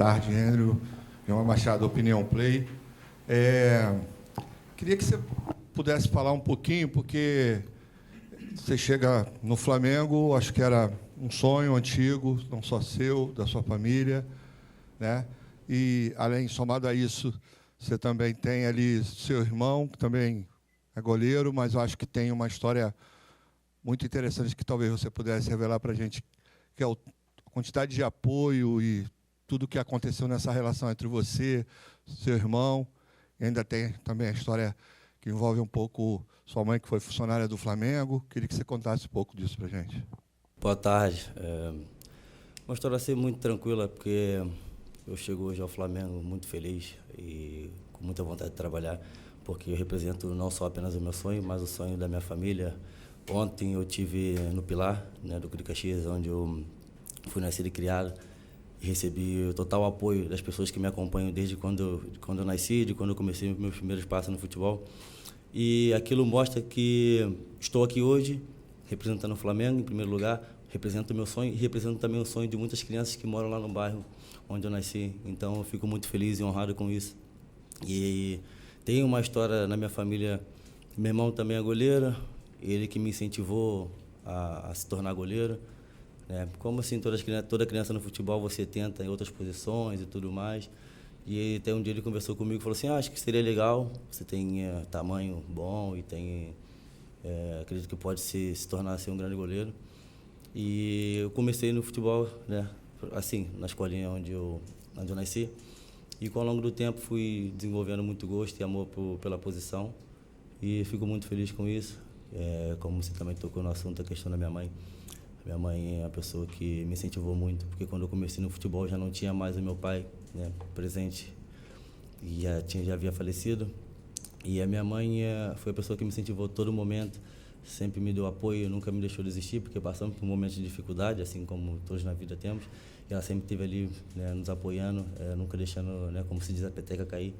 tarde, Andrew. João Machado, Opinião Play. Queria que você pudesse falar um pouquinho, porque você chega no Flamengo, acho que era um sonho antigo, não só seu, da sua família, né? E, além, somado a isso, você também tem ali seu irmão, que também é goleiro, mas eu acho que tem uma história muito interessante que talvez você pudesse revelar para a gente, que é a quantidade de apoio e tudo o que aconteceu nessa relação entre você, seu irmão, e ainda tem também a história que envolve um pouco sua mãe, que foi funcionária do Flamengo. Queria que você contasse um pouco disso para a gente. Boa tarde. Uma história assim muito tranquila, porque eu chego hoje ao Flamengo muito feliz e com muita vontade de trabalhar, porque eu represento não só apenas o meu sonho, mas o sonho da minha família. Ontem eu tive no Pilar, né, do Curi Caxias, onde eu fui nascido e criado, e recebi o total apoio das pessoas que me acompanham desde quando eu nasci, de quando eu comecei meus primeiros passos no futebol. E aquilo mostra que estou aqui hoje, representando o Flamengo, em primeiro lugar, represento o meu sonho e represento também o sonho de muitas crianças que moram lá no bairro onde eu nasci. Então, eu fico muito feliz e honrado com isso. E tem uma história na minha família. Meu irmão também é goleiro, ele que me incentivou a se tornar goleiro. Como assim, toda criança no futebol você tenta em outras posições e tudo mais. E até um dia ele conversou comigo e falou assim, acho que seria legal, você tem tamanho bom e tem, acredito que pode se tornar assim, um grande goleiro. E eu comecei no futebol, né, assim, na escolinha onde eu nasci. E com ao longo do tempo fui desenvolvendo muito gosto e amor pela posição. E fico muito feliz com isso. Como você também tocou no assunto, a questão da minha mãe. Minha mãe é a pessoa que me incentivou muito, porque quando eu comecei no futebol já não tinha mais o meu pai, né, presente, e já havia falecido. E a minha mãe foi a pessoa que me incentivou todo momento, sempre me deu apoio, nunca me deixou desistir, porque passamos por momentos de dificuldade, assim como todos na vida temos, e ela sempre esteve ali, né, nos apoiando, nunca deixando, né, como se diz, a peteca cair,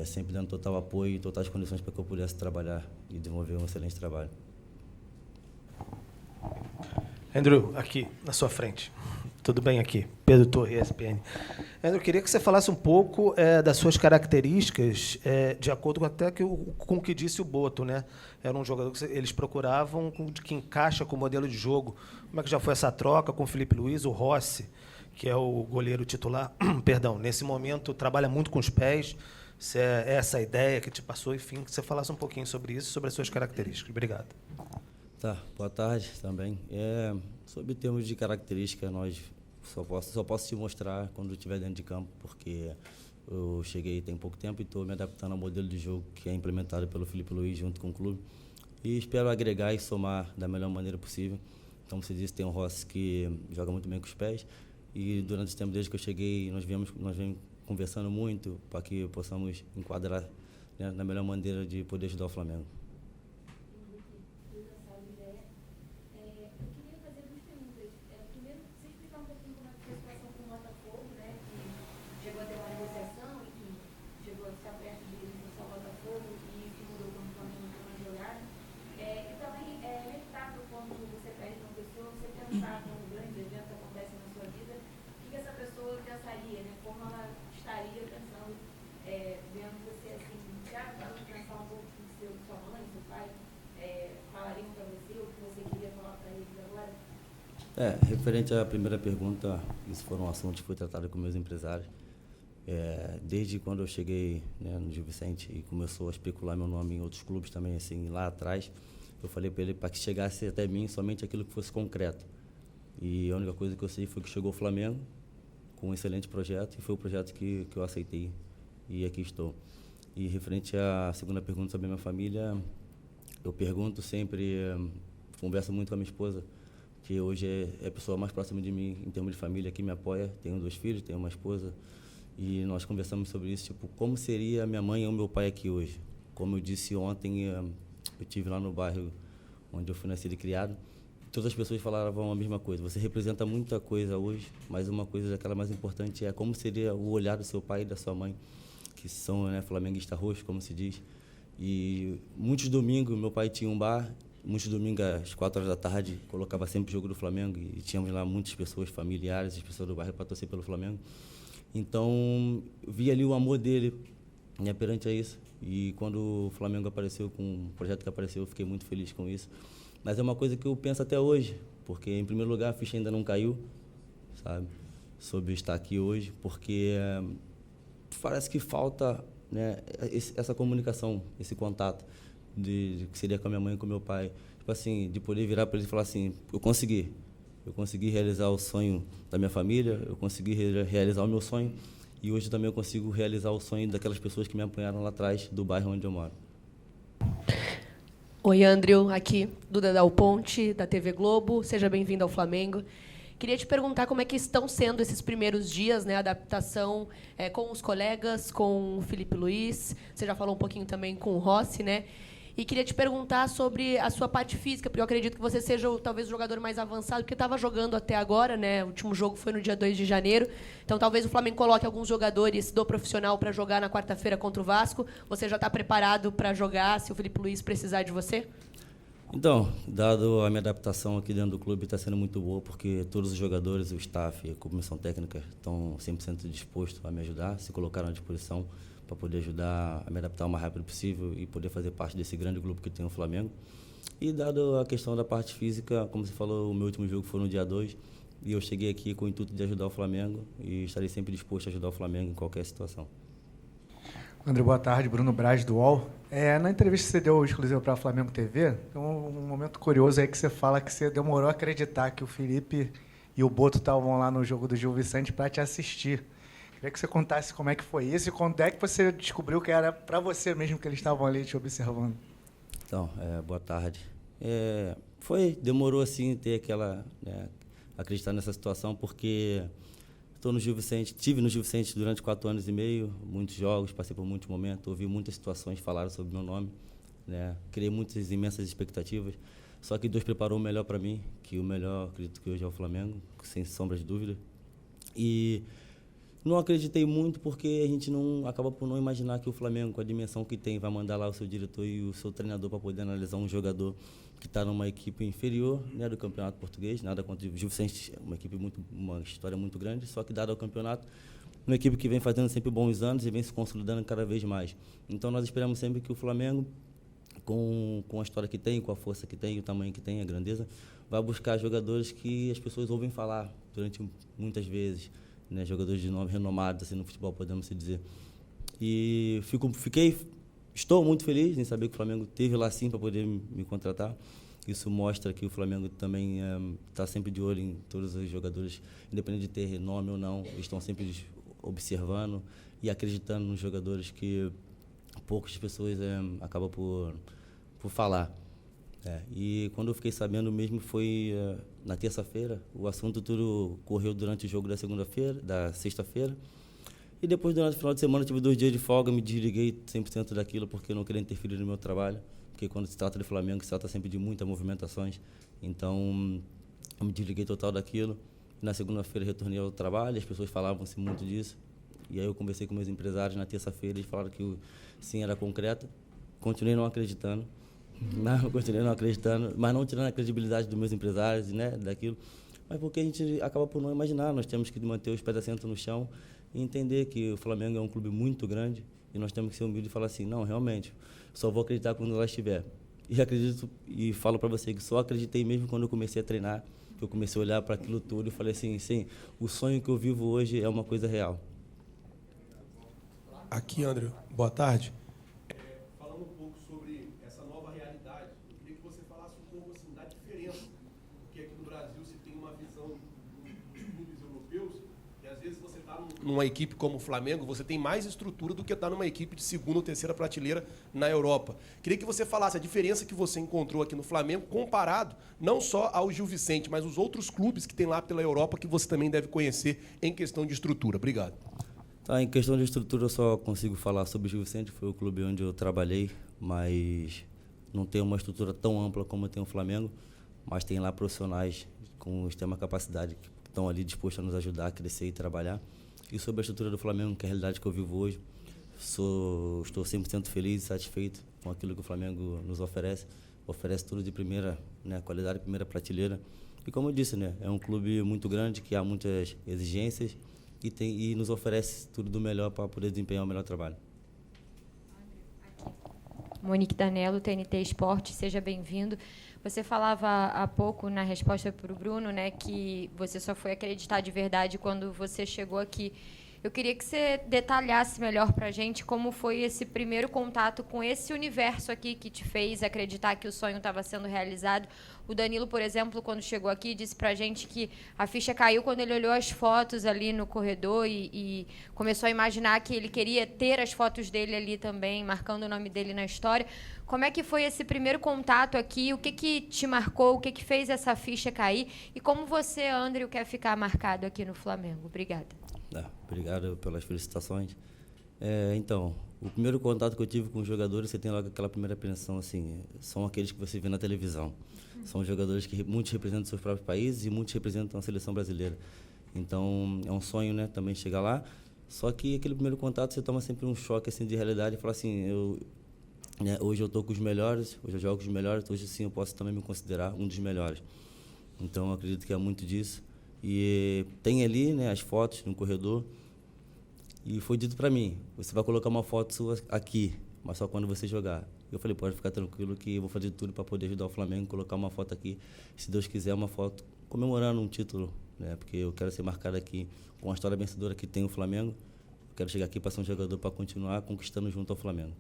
sempre dando total apoio e totais condições para que eu pudesse trabalhar e desenvolver um excelente trabalho. Andrew, aqui na sua frente. Tudo bem aqui? Pedro Torre, ESPN. Andrew, queria que você falasse um pouco das suas características, de acordo com até com o que disse o Boto, né? Era um jogador que eles procuravam que encaixa com o modelo de jogo. Como é que já foi essa troca com o Felipe Luiz, o Rossi, que é o goleiro titular? Perdão, nesse momento trabalha muito com os pés. Se é essa a ideia que te passou, enfim, que você falasse um pouquinho sobre isso, sobre as suas características. Obrigado. Tá, boa tarde também. Sobre termos de característica, nós só posso te mostrar quando estiver dentro de campo, porque eu cheguei tem pouco tempo e estou me adaptando ao modelo de jogo que é implementado pelo Felipe Luiz junto com o clube. E espero agregar e somar da melhor maneira possível. Como você disse, tem um Rossi que joga muito bem com os pés. E durante esse tempo, desde que eu cheguei, nós vemos conversando muito para que possamos enquadrar, né, na melhor maneira de poder ajudar o Flamengo. Referente à primeira pergunta, isso foi um assunto que foi tratado com meus empresários. Desde quando eu cheguei, né, no Gil Vicente e começou a especular meu nome em outros clubes também, assim, lá atrás, eu falei para ele para que chegasse até mim somente aquilo que fosse concreto. E a única coisa que eu sei foi que chegou o Flamengo com um excelente projeto e foi o projeto que eu aceitei e aqui estou. E referente à segunda pergunta sobre a minha família, eu pergunto sempre, converso muito com a minha esposa, que hoje é a pessoa mais próxima de mim em termos de família, que me apoia. Tenho 2 filhos, tenho uma esposa, e nós conversamos sobre isso, tipo, como seria a minha mãe e o meu pai aqui hoje. Como eu disse ontem, eu estive lá no bairro onde eu fui nascido e criado, todas as pessoas falavam a mesma coisa. Você representa muita coisa hoje, mas uma coisa aquela mais importante é como seria o olhar do seu pai e da sua mãe, que são, né, flamenguista roxo, como se diz. E muitos domingos, meu pai tinha um bar, muitos domingos às 4 horas da tarde, colocava sempre o jogo do Flamengo e tínhamos lá muitas pessoas familiares, as pessoas do bairro para torcer pelo Flamengo. Então, vi ali o amor dele, né, perante a isso. E quando o Flamengo apareceu, com o projeto que apareceu, eu fiquei muito feliz com isso. Mas é uma coisa que eu penso até hoje, porque, em primeiro lugar, a ficha ainda não caiu, sabe, sobre estar aqui hoje, porque parece que falta, né, essa comunicação, esse contato, que seria com a minha mãe e com o meu pai. Tipo assim, de poder virar para eles e falar assim, eu consegui realizar o sonho da minha família, eu consegui realizar o meu sonho, e hoje também eu consigo realizar o sonho daquelas pessoas que me apoiaram lá atrás, do bairro onde eu moro. Oi, Andrew, aqui, Duda Dal Ponte, da TV Globo. Seja bem-vindo ao Flamengo. Queria te perguntar como é que estão sendo esses primeiros dias, né, a adaptação com os colegas, com o Felipe Luiz. Você já falou um pouquinho também com o Rossi, né? E queria te perguntar sobre a sua parte física, porque eu acredito que você seja talvez o jogador mais avançado, porque estava jogando até agora, né? O último jogo foi no dia 2 de janeiro. Então, talvez o Flamengo coloque alguns jogadores do profissional para jogar na quarta-feira contra o Vasco. Você já está preparado para jogar, se o Felipe Luiz precisar de você? Então, dado a minha adaptação aqui dentro do clube, está sendo muito boa, porque todos os jogadores, o staff, a comissão técnica estão 100% dispostos a me ajudar, se colocaram à disposição para poder ajudar a me adaptar o mais rápido possível e poder fazer parte desse grande grupo que tem o Flamengo. E dado a questão da parte física, como você falou, o meu último jogo foi no dia 2, e eu cheguei aqui com o intuito de ajudar o Flamengo e estarei sempre disposto a ajudar o Flamengo em qualquer situação. André, boa tarde. Bruno Braz, do UOL. Na entrevista que você deu exclusiva para a Flamengo TV, tem um momento curioso aí que você fala que você demorou a acreditar que o Felipe e o Boto estavam lá no jogo do Gil Vicente para te assistir. Queria que você contasse como é que foi isso e quando é que você descobriu que era para você mesmo que eles estavam ali te observando. Então, boa tarde. Demorou assim ter aquela, acreditar nessa situação, porque estou no Gil Vicente, estive no Gil Vicente durante 4 anos e meio, muitos jogos, passei por muitos momentos, ouvi muitas situações, falaram sobre meu nome, né? Criei muitas imensas expectativas, só que Deus preparou o melhor para mim, que o melhor, acredito que hoje é o Flamengo, sem sombra de dúvida. E não acreditei muito porque a gente acaba por não imaginar que o Flamengo, com a dimensão que tem, vai mandar lá o seu diretor e o seu treinador para poder analisar um jogador que está numa equipe inferior, né, do Campeonato Português, nada contra o Gil Vicente, uma história muito grande, só que dado ao campeonato, uma equipe que vem fazendo sempre bons anos e vem se consolidando cada vez mais. Então nós esperamos sempre que o Flamengo, com a história que tem, com a força que tem, o tamanho que tem, a grandeza, vai buscar jogadores que as pessoas ouvem falar durante muitas vezes, né, jogadores de nome renomados assim, no futebol, podemos dizer. E estou muito feliz em saber que o Flamengo teve lá sim para poder me contratar. Isso mostra que o Flamengo também está sempre de olho em todos os jogadores, independente de ter nome ou não, estão sempre observando e acreditando nos jogadores que poucas pessoas acabam por falar. E quando eu fiquei sabendo mesmo foi na terça-feira, o assunto tudo correu durante o jogo da sexta-feira. E depois, durante o final de semana, eu tive 2 dias de folga, me desliguei 100% daquilo, porque eu não queria interferir no meu trabalho, porque quando se trata de Flamengo, se trata sempre de muitas movimentações. Então, eu me desliguei total daquilo. E na segunda-feira, retornei ao trabalho, as pessoas falavam-se muito disso. E aí eu conversei com meus empresários na terça-feira, eles falaram que sim, era concreto. Continuei não acreditando, mas não tirando a credibilidade dos meus empresários, né, daquilo. Mas porque a gente acaba por não imaginar, nós temos que manter os pés assentos no chão e entender que o Flamengo é um clube muito grande e nós temos que ser humildes e falar assim, não, realmente, só vou acreditar quando lá estiver. E acredito e falo para você que só acreditei mesmo quando eu comecei a treinar, que eu comecei a olhar para aquilo tudo e falei assim, sim, o sonho que eu vivo hoje é uma coisa real. Aqui, André, boa tarde. Falando um pouco sobre essa nova realidade, eu queria que você falasse um pouco assim, da diferença, porque aqui no Brasil se tem uma visão dos clubes europeus, que às vezes você está numa equipe como o Flamengo, você tem mais estrutura do que estar numa equipe de segunda ou terceira prateleira na Europa. Queria que você falasse a diferença que você encontrou aqui no Flamengo, comparado não só ao Gil Vicente, mas os outros clubes que tem lá pela Europa, que você também deve conhecer em questão de estrutura. Obrigado. Tá, em questão de estrutura, eu só consigo falar sobre o Gil Vicente, foi o clube onde eu trabalhei, mas não tem uma estrutura tão ampla como tem o Flamengo, mas tem lá profissionais com extrema capacidade que estão ali dispostos a nos ajudar a crescer e trabalhar. E sobre a estrutura do Flamengo, que é a realidade que eu vivo hoje, estou 100% feliz e satisfeito com aquilo que o Flamengo nos oferece tudo de primeira, né, qualidade, primeira prateleira. E como eu disse, né, é um clube muito grande, que há muitas exigências, e nos oferece tudo do melhor para poder desempenhar o melhor trabalho. Monique Danello, TNT Esporte, seja bem-vindo. Você falava há pouco, na resposta para o Bruno, né, que você só foi acreditar de verdade quando você chegou aqui. Eu queria que você detalhasse melhor para a gente como foi esse primeiro contato com esse universo aqui que te fez acreditar que o sonho estava sendo realizado. O Danilo, por exemplo, quando chegou aqui, disse para a gente que a ficha caiu quando ele olhou as fotos ali no corredor e começou a imaginar que ele queria ter as fotos dele ali também, marcando o nome dele na história. Como é que foi esse primeiro contato aqui? O que te marcou? O que fez essa ficha cair? E como você, André, quer ficar marcado aqui no Flamengo? Obrigada. Obrigado pelas felicitações. Então, o primeiro contato que eu tive com os jogadores, você tem logo aquela primeira apreensão, assim, são aqueles que você vê na televisão. São jogadores que muitos representam seus próprios países e muitos representam a seleção brasileira. Então, é um sonho, né, também chegar lá. Só que aquele primeiro contato, você toma sempre um choque assim, de realidade e fala assim, hoje eu estou com os melhores, hoje eu jogo com os melhores, hoje sim eu posso também me considerar um dos melhores. Então, eu acredito que é muito disso. E tem ali, né, as fotos no corredor e foi dito para mim, você vai colocar uma foto sua aqui, mas só quando você jogar. Eu falei, pode ficar tranquilo que eu vou fazer tudo para poder ajudar o Flamengo, colocar uma foto aqui, se Deus quiser, uma foto comemorando um título, né, porque eu quero ser marcado aqui com a história vencedora que tem o Flamengo. Eu quero chegar aqui para ser um jogador para continuar conquistando junto ao Flamengo.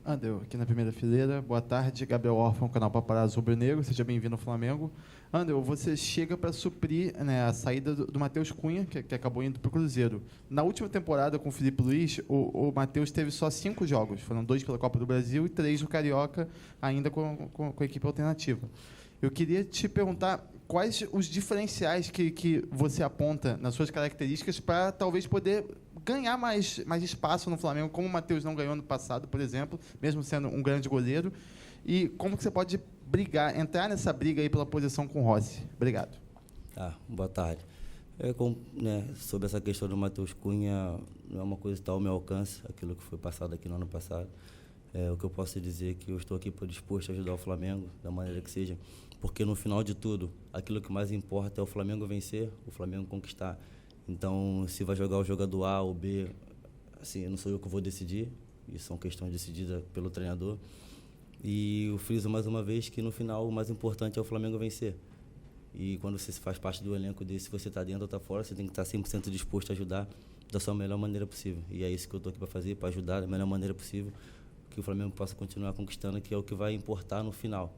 André, aqui na primeira fileira. Boa tarde, Gabriel Orfão, canal Paparazzo Rubro-Negro. Seja bem-vindo ao Flamengo. André, você chega para suprir, né, a saída do Matheus Cunha, que acabou indo para o Cruzeiro. Na última temporada com o Felipe Luiz, o Matheus teve só 5 jogos. Foram 2 pela Copa do Brasil e 3 no Carioca, ainda com a equipe alternativa. Eu queria te perguntar quais os diferenciais que você aponta nas suas características para talvez poder ganhar mais espaço no Flamengo, como o Matheus não ganhou no passado, por exemplo, mesmo sendo um grande goleiro, e como que você pode entrar nessa briga aí pela posição com o Rossi. Obrigado. Boa tarde. Sobre essa questão do Matheus Cunha, não é uma coisa que está ao meu alcance, aquilo que foi passado aqui no ano passado. O que eu posso dizer é que eu estou aqui disposto a ajudar o Flamengo, da maneira que seja, porque no final de tudo, aquilo que mais importa é o Flamengo vencer, o Flamengo conquistar. Então, se vai jogar o jogador A ou B, assim, não sou eu que vou decidir, isso são questões decididas pelo treinador. E eu friso mais uma vez que no final o mais importante é o Flamengo vencer. E quando você faz parte do elenco desse, se você está dentro ou está fora, você tem que estar 100% disposto a ajudar da sua melhor maneira possível. E é isso que eu estou aqui para fazer, para ajudar da melhor maneira possível, que o Flamengo possa continuar conquistando, que é o que vai importar no final.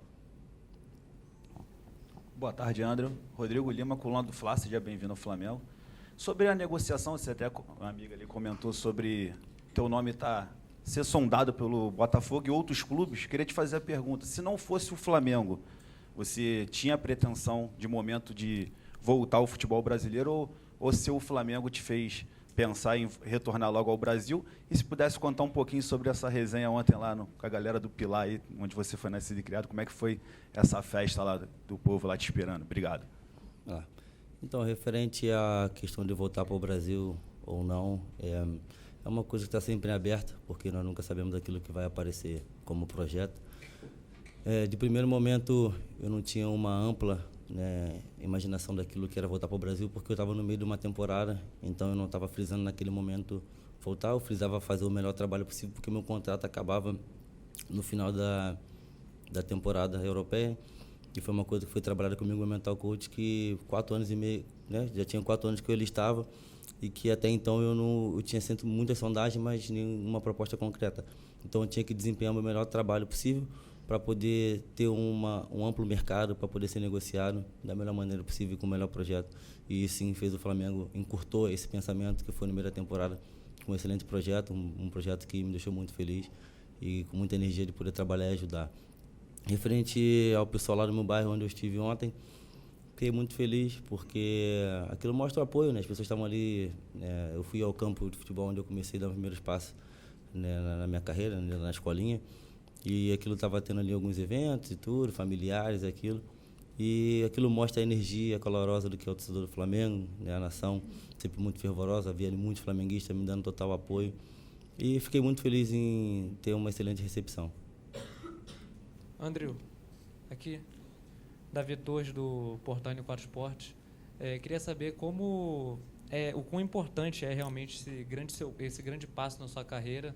Boa tarde, André. Rodrigo Lima, coluna do Fla, seja bem-vindo ao Flamengo. Sobre a negociação, você até, uma amiga ali comentou sobre teu nome ser sondado pelo Botafogo e outros clubes. Queria te fazer a pergunta, se não fosse o Flamengo, você tinha a pretensão de momento de voltar ao futebol brasileiro ou se o Flamengo te fez pensar em retornar logo ao Brasil? E se pudesse contar um pouquinho sobre essa resenha ontem lá com a galera do Pilar, aí, onde você foi nascido e criado, como é que foi essa festa lá do povo lá te esperando? Obrigado. Então, referente à questão de voltar para o Brasil ou não, é uma coisa que está sempre aberta, porque nós nunca sabemos daquilo que vai aparecer como projeto. De primeiro momento, eu não tinha uma ampla, né, imaginação daquilo que era voltar para o Brasil, porque eu estava no meio de uma temporada, então eu não estava frisando naquele momento voltar, eu frisava fazer o melhor trabalho possível, porque meu contrato acabava no final da temporada europeia. E foi uma coisa que foi trabalhada comigo, o Mental Coach, que 4 anos e meio, né, já tinha 4 anos que eu estava e que até então eu tinha sentido muitas sondagens, mas nenhuma proposta concreta. Então eu tinha que desempenhar o meu melhor trabalho possível para poder ter um amplo mercado, para poder ser negociado da melhor maneira possível, com o melhor projeto. E sim, fez o Flamengo, encurtou esse pensamento que foi na primeira temporada, com um excelente projeto, um projeto que me deixou muito feliz e com muita energia de poder trabalhar e ajudar. Referente ao pessoal lá do meu bairro, onde eu estive ontem, fiquei muito feliz, porque aquilo mostra o apoio, né? As pessoas estavam ali, eu fui ao campo de futebol onde eu comecei a dar os primeiros passos, né, na minha carreira, né, na escolinha, e aquilo estava tendo ali alguns eventos e tudo, familiares, aquilo, e aquilo mostra a energia calorosa do que é o torcedor do Flamengo, né, a nação sempre muito fervorosa, havia ali muitos flamenguistas me dando total apoio, e fiquei muito feliz em ter uma excelente recepção. André, aqui, Davi Torres, do Portal N4 Esportes. Queria saber como o quão importante é realmente esse grande passo na sua carreira,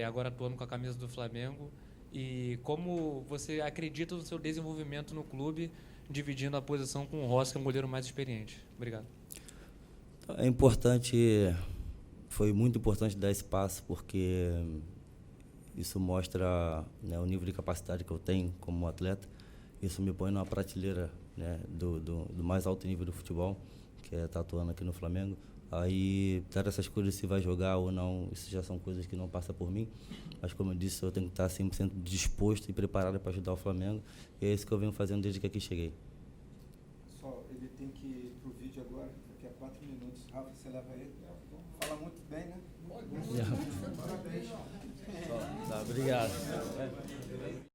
agora atuando com a camisa do Flamengo, e como você acredita no seu desenvolvimento no clube, dividindo a posição com o Rossi, que é um goleiro mais experiente. Obrigado. É importante, foi muito importante dar esse passo, porque isso mostra, né, o nível de capacidade que eu tenho como atleta. Isso me põe numa prateleira, né, do mais alto nível do futebol, que é estar atuando aqui no Flamengo. Aí, dar essas coisas, se vai jogar ou não, isso já são coisas que não passam por mim. Mas, como eu disse, eu tenho que estar 100% disposto e preparado para ajudar o Flamengo. E é isso que eu venho fazendo desde que aqui cheguei. Só, ele tem que ir pro vídeo agora, daqui a 4 minutos. Rafa, você leva ele? Fala muito bem, né? Parabéns. Tá, obrigado.